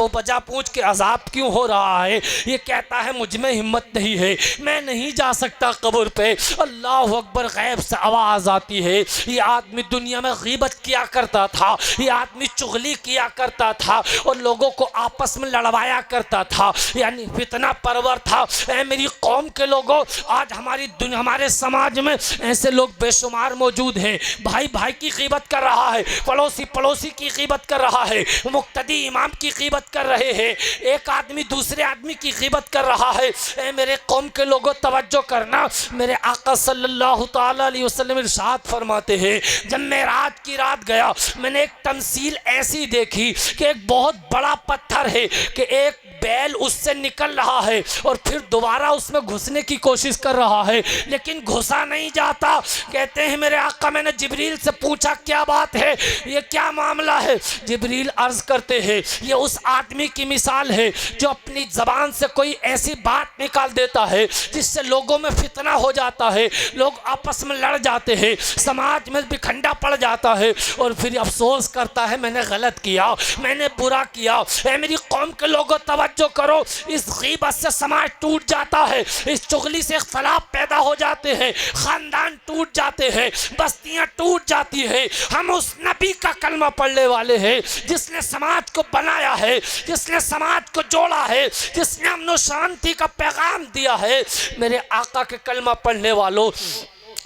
बजा पूछ के अजाब क्यों हो रहा है। ये कहता है मुझ में हिम्मत नहीं है, मैं नहीं जा सकता कब्र पे। अल्लाह अकबर, गैब से आवाज़ आती है। ये आदमी दुनिया में गीबत किया करता था, ये आदमी चुगली किया करता था और लोगों को आपस में लड़वाया करता था, यानी फितना परवर था। ऐ मेरी कौम के लोगों, आज हमारे समाज में ऐसे लोग बेशुमार मौजूद हैं। भाई भाई की गीबत कर रहा है, पड़ोसी पड़ोसी की ग़ीबत कर रहा है, मुक्तदी इमाम की ग़ीबत कर रहे हैं, एक आदमी दूसरे आदमी की ग़ीबत कर रहा है। ए मेरे कौम के लोगों तवज्जो करना, मेरे आका सल्लल्लाहु ताला अलैहि वसल्लम इरशाद फरमाते हैं, जब मैं रात की रात गया मैंने एक तमसील ऐसी देखी कि एक बहुत बड़ा पत्थर है कि एक बैल उससे निकल रहा है और फिर दोबारा उसमें घुसने की कोशिश कर रहा है, लेकिन घुसा नहीं जाता। कहते हैं मेरे आका, मैंने जिब्रील से पूछा क्या बात है, ये क्या मामला है। जिब्रील अर्ज करते हैं ये उस आदमी की मिसाल है जो अपनी ज़बान से कोई ऐसी बात निकाल देता है जिससे लोगों में फितना हो जाता है, लोग आपस में लड़ जाते हैं, समाज में बिखंडा पड़ जाता है और फिर अफसोस करता है मैंने गलत किया, मैंने बुरा किया। ऐ मेरी कौम के लोगों तवज्जो करो, इस गीबत से समाज टूट जाता है, इस चुगली से इख्तलाफ पैदा हो जाते हैं, ख़ानदान टूट जाते हैं, बस्तियां टूट जाती है। हम उस नबी का कलमा पढ़ने वाले हैं जिसने समाज को बनाया है, जिसने समाज को जोड़ा है, जिसने अमन और शांति का पैगाम दिया है। मेरे आका के कलमा पढ़ने वालों,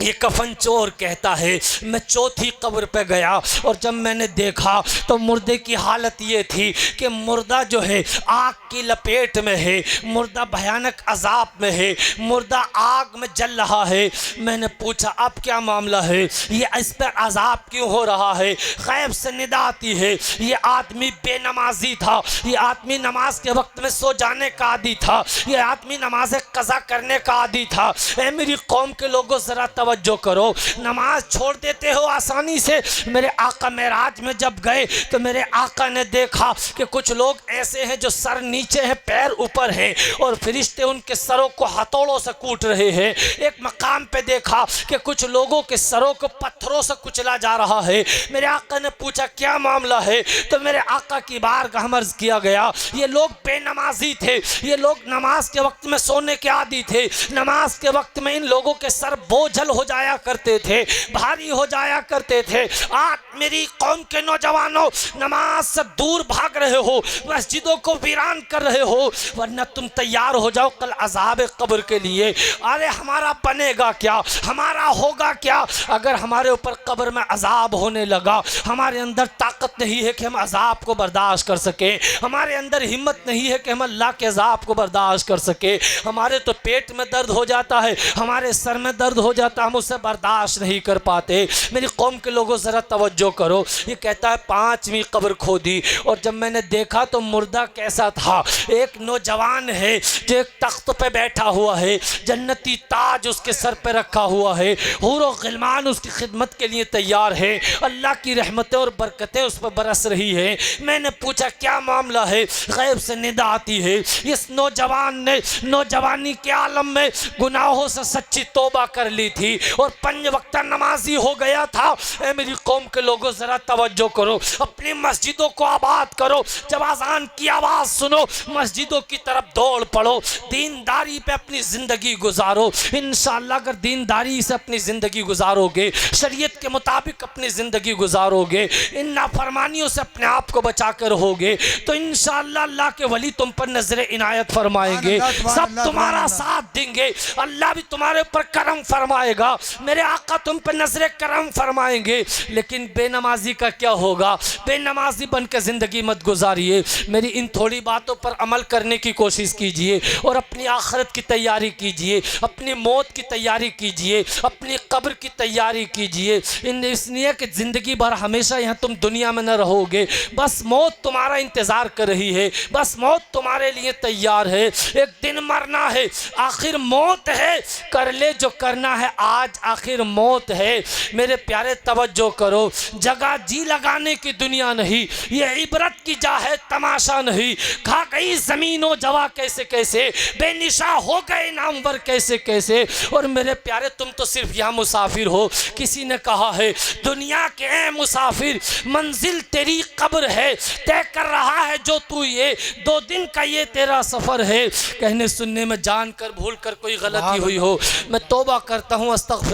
ये कफन चोर कहता है मैं चौथी कब्र पे गया और जब मैंने देखा तो मुर्दे की हालत ये थी कि मुर्दा जो है आग की लपेट में है, मुर्दा भयानक अजाब में है, मुर्दा आग में जल रहा है। मैंने पूछा अब क्या मामला है, ये इस पर अजाब क्यों हो रहा है। गैब से निदा आती है ये आदमी बेनमाजी था, ये आदमी नमाज के वक्त में सो जाने का आदी था, ये आदमी नमाज कज़ा करने का आदी था। ऐ मेरी कौम के लोगों ज़रा तवज्जो करो, नमाज छोड़ देते हो आसानी से। मेरे आका मेराज में जब गए तो मेरे आका ने देखा कि कुछ लोग ऐसे हैं जो सर नीचे है पैर ऊपर है और फरिश्ते उनके सरों को हथौड़ों से कूट रहे हैं। एक मकाम पे देखा कि कुछ लोगों के सरों को पत्थरों से कुचला जा रहा है। मेरे आका ने पूछा क्या मामला है, तो मेरे आका की बारगाह में अर्ज़ किया गया ये लोग बेनमाजी थे, ये लोग नमाज के वक्त में सोने के आदी थे, नमाज के वक्त में इन लोगों के सर बोझल हो जाया करते थे, भारी हो जाया करते थे। आज मेरी कौम के नौजवानों नमाज से दूर भाग रहे हो, मस्जिदों को वीरान कर रहे हो, वरना तुम तैयार हो जाओ कल अज़ाब कब्र के लिए। अरे हमारा बनेगा क्या, हमारा होगा क्या अगर हमारे ऊपर कब्र में अज़ाब होने लगा। हमारे अंदर ताकत नहीं है कि हम अज़ाब को बर्दाश्त कर सकें, हमारे अंदर हिम्मत नहीं है कि हम अल्लाह के अज़ाब को बर्दाश्त कर सके। हमारे तो पेट में दर्द हो जाता है, हमारे सर में दर्द हो जाता है, हम उसे बर्दाश्त नहीं कर पाते। मेरी कौम के लोगों ज़रा तवज्जो करो। ये कहता है 5वीं कब्र खोदी और जब मैंने देखा तो मुर्दा कैसा था, एक नौजवान है जो एक तख्त पे बैठा हुआ है, जन्नती ताज उसके सर पे रखा हुआ है, हूर और गिलमान उसकी खिदमत के लिए तैयार है, अल्लाह की रहमतें और बरकतें उस पर बरस रही है। मैंने पूछा क्या मामला है, गैब से निदा आती है इस नौजवान ने नौजवानी के आलम में गुनाहों से सच्ची तौबा कर ली थी और 5 वक्त नमाजी हो गया था। ऐ मेरी कौम के लोगों ज़रा तवज्जो करो, अपनी मस्जिदों को आबाद करो, जब अज़ान की आवाज़ सुनो मस्जिदों की तरफ दौड़ पड़ो, दीनदारी पे अपनी ज़िंदगी गुजारो। इंशाअल्लाह अगर दीनदारी से अपनी ज़िंदगी गुजारोगे, शरीयत के मुताबिक अपनी ज़िंदगी गुजारोगे, इन नाफरमानियों से अपने आप को बचा कर रहोगे तो इंशाअल्लाह अल्लाह के वली तुम पर नजर इनायत फरमाएंगे, सब तुम्हारा साथ देंगे, अल्लाह भी तुम्हारे ऊपर करम फरमाएगा, मेरे आका तुम पर नजर करम फरमाएंगे। लेकिन बेनमाजी का क्या होगा, बेनमाजी बन के ज़िंदगी मत गुजारिए। मेरी इन थोड़ी बातों पर अमल करने की कोशिश कीजिए और अपनी आखिरत की तैयारी कीजिए, अपनी मौत की तैयारी कीजिए, अपनी कब्र की तैयारी कीजिए। इसलिए कि ज़िंदगी भर हमेशा यहाँ तुम दुनिया में न रहोगे, बस मौत तुम्हारा इंतज़ार कर रही है, बस मौत तुम्हारे लिए तैयार है। एक दिन मरना है, आखिर मौत है, कर ले जो करना है, आज आखिर मौत है। मेरे प्यारे तवज्जो करो, जगह जी लगाने की दुनिया नहीं, ये इबरत की जा है, तमाशा नहीं। खा गई ज़मीनों जवा कैसे कैसे, बेनिशा हो गए नामवर कैसे कैसे। और मेरे प्यारे तुम तो सिर्फ यहाँ मुसाफिर हो। किसी ने कहा है दुनिया के ऐ मुसाफिर मंजिल तेरी कब्र है, तय कर रहा है जो तू ये 2 दिन का ये तेरा सफ़र है। कहने सुनने में जानकर भूल कर कोई गलती हुई हो मैं तौबा करता हूँ, अस्तगफिर।